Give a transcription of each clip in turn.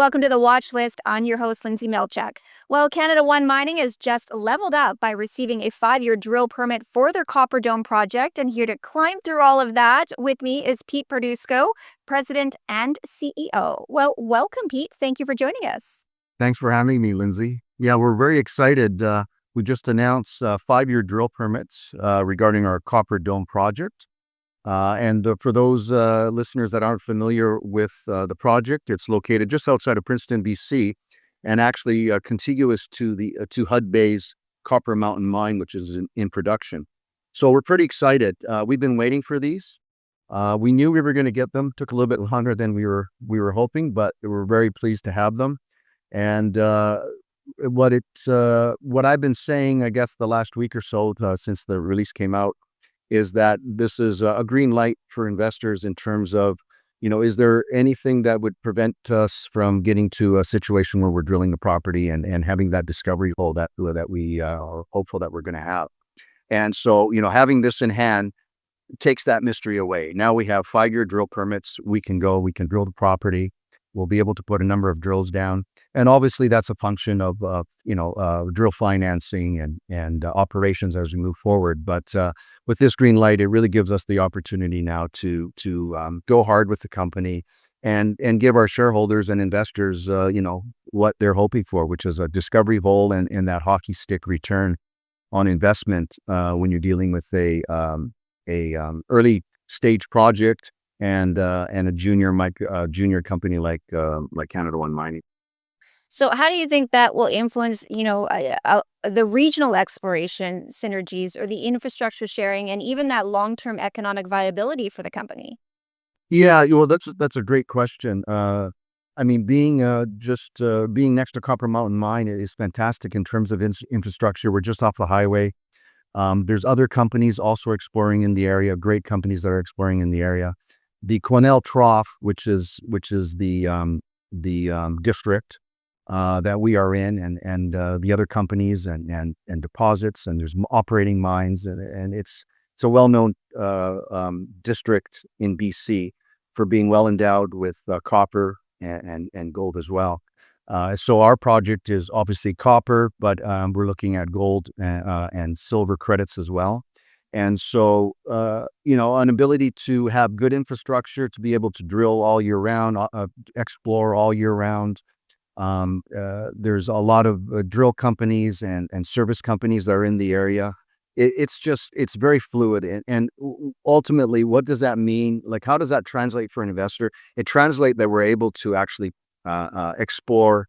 Welcome to the Watch List. I'm your host, Lindsay Melchak. Well, Canada One Mining has just leveled up by receiving a 5-year drill permit for their Copper Dome project. And here to climb through all of that with me is Pete Berdusco, President and CEO. Well, welcome, Pete. Thank you for joining us. Thanks for having me, Lindsay. Yeah, we're very excited. We just announced 5-year drill permits regarding our Copper Dome project. And for those listeners that aren't familiar with the project, it's located just outside of Princeton, BC, and actually contiguous to the to Hudbay's Copper Mountain Mine, which is in production. So we're pretty excited. We've been waiting for these. We knew we were going to get them. Took a little bit longer than we were hoping, but we're very pleased to have them. And what I've been saying, I guess, the last week or so since the release came out, is that this is a green light for investors in terms of, is there anything that would prevent us from getting to a situation where we're drilling the property and having that discovery hole that we are hopeful that we're going to have. And so, having this in hand takes that mystery away. Now we have 5-year drill permits. We can drill the property. We'll be able to put a number of drills down. And obviously that's a function of, drill financing and operations as we move forward. But with this green light, it really gives us the opportunity now to go hard with the company and give our shareholders and investors, what they're hoping for, which is a discovery hole and that hockey stick return on investment when you're dealing with a early stage project and a junior company like Canada One Mining. So how do you think that will influence, the regional exploration synergies or the infrastructure sharing and even that long-term economic viability for the company? Yeah, well, that's a great question. Being next to Copper Mountain Mine is fantastic in terms of infrastructure. We're just off the highway. There's other companies also exploring in the area, great companies that are exploring in the area. The Quesnel Trough, which is the district that we are in, and the other companies and deposits, and there's operating mines, and it's a well-known district in BC for being well endowed with copper and gold as well. So our project is obviously copper, but we're looking at gold and silver credits as well. And so, an ability to have good infrastructure, to be able to drill all year round, explore all year round. There's a lot of drill companies and service companies that are in the area. It's very fluid. And ultimately, what does that mean? Like, how does that translate for an investor? It translates that we're able to actually explore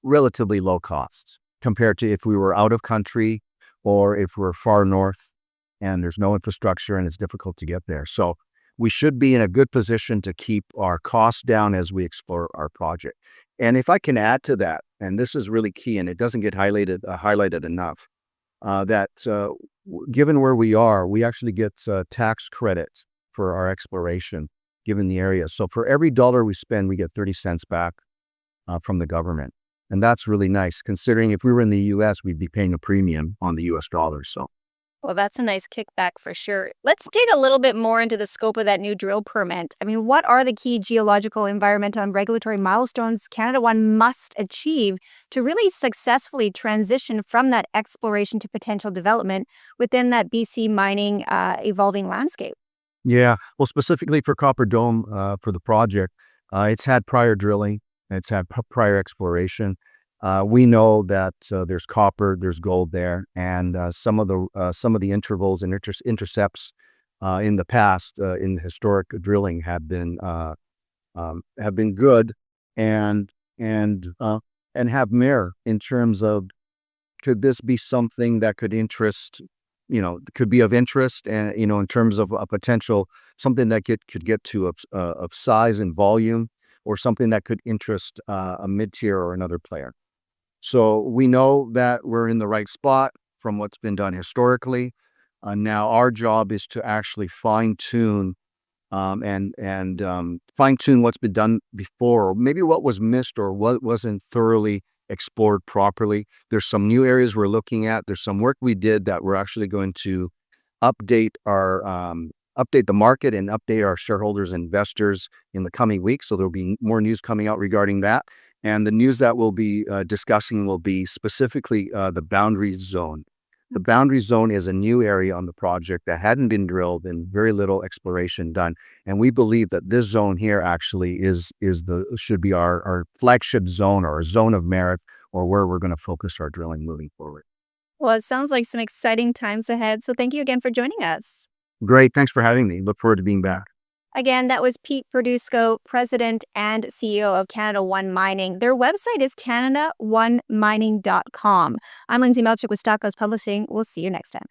relatively low costs compared to if we were out of country or if we're far north and there's no infrastructure and it's difficult to get there. So we should be in a good position to keep our costs down as we explore our project. And if I can add to that, and this is really key, and it doesn't get highlighted enough, that given where we are, we actually get tax credit for our exploration, given the area. So for every dollar we spend, we get 30 cents back from the government. And that's really nice, considering if we were in the U.S., we'd be paying a premium on the U.S. dollar. So, Well, that's a nice kickback for sure. Let's dig a little bit more into the scope of that new drill permit. What are the key geological, environmental, and regulatory milestones Canada One must achieve to really successfully transition from that exploration to potential development within that BC mining evolving landscape? yeah, well, specifically for Copper Dome, for the project, it's had prior drilling, it's had prior exploration. We know that there's copper, there's gold there, and some of the intervals and intercepts in the past in the historic drilling have been good and have merit in terms of, could this be something that could could be of interest, and in terms of a potential, something that could get to of size and volume, or something that could interest a mid-tier or another player. So we know that we're in the right spot from what's been done historically. Now our job is to actually fine tune fine tune what's been done before, or maybe what was missed or what wasn't thoroughly explored properly. There's some new areas we're looking at. There's some work we did that we're actually going to update our update the market and update our shareholders and investors in the coming weeks. So there'll be more news coming out regarding that. And the news that we'll be discussing will be specifically the boundary zone. The boundary zone is a new area on the project that hadn't been drilled and very little exploration done. And we believe that this zone here actually should be our flagship zone or a zone of merit, or where we're going to focus our drilling moving forward. Well, it sounds like some exciting times ahead. So thank you again for joining us. Great. Thanks for having me. Look forward to being back. Again, that was Pete Berdusco, President and CEO of Canada One Mining. Their website is CanadaOneMining.com. I'm Lindsay Melchick with Stockhouse Publishing. We'll see you next time.